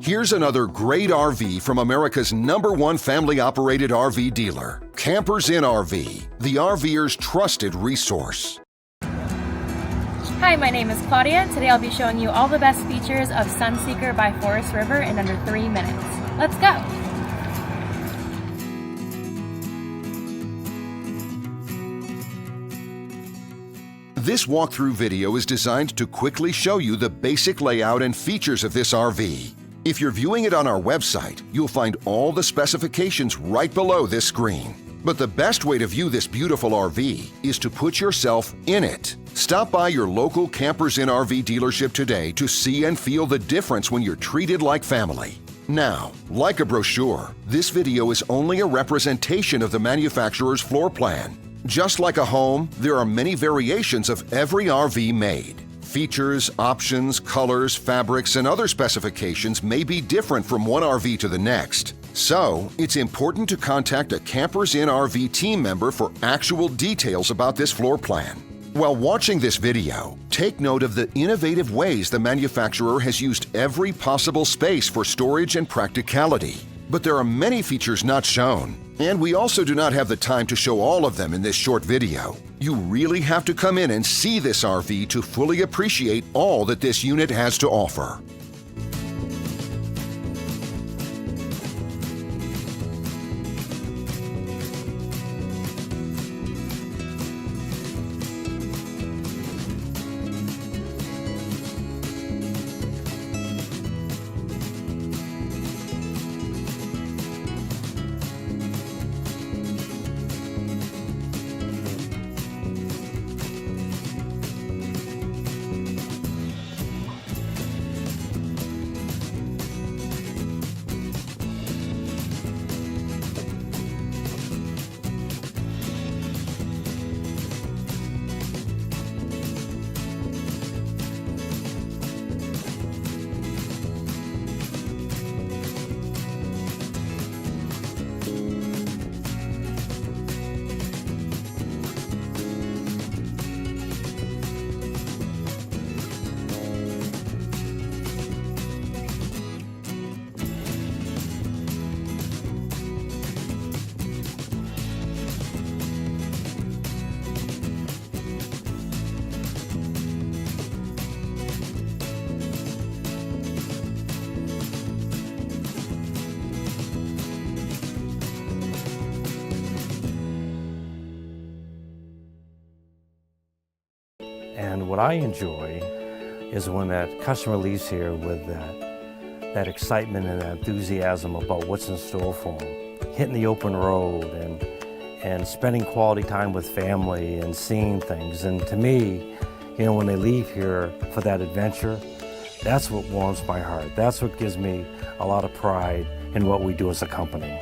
Here's another great RV from America's #1 family-operated RV dealer, Campers Inn RV, the RVer's trusted resource. Hi, my name is Claudia. Today I'll be showing you all the best features of Sunseeker by Forest River in under 3 minutes. Let's go! This walkthrough video is designed to quickly show you the basic layout and features of this RV. If you're viewing it on our website, you'll find all the specifications right below this screen. But the best way to view this beautiful RV is to put yourself in it. Stop by your local Campers Inn RV dealership today to see and feel the difference when you're treated like family. Now, like a brochure, this video is only a representation of the manufacturer's floor plan. Just like a home, there are many variations of every RV made. Features, options, colors, fabrics, and other specifications may be different from one RV to the next. So, it's important to contact a Campers Inn RV team member for actual details about this floor plan. While watching this video, take note of the innovative ways the manufacturer has used every possible space for storage and practicality. But there are many features not shown, and we also do not have the time to show all of them in this short video. You really have to come in and see this RV to fully appreciate all that this unit has to offer. And what I enjoy is when that customer leaves here with that excitement and that enthusiasm about what's in store for them. Hitting the open road and spending quality time with family and seeing things. And to me, you know, when they leave here for that adventure, that's what warms my heart. That's what gives me a lot of pride in what we do as a company.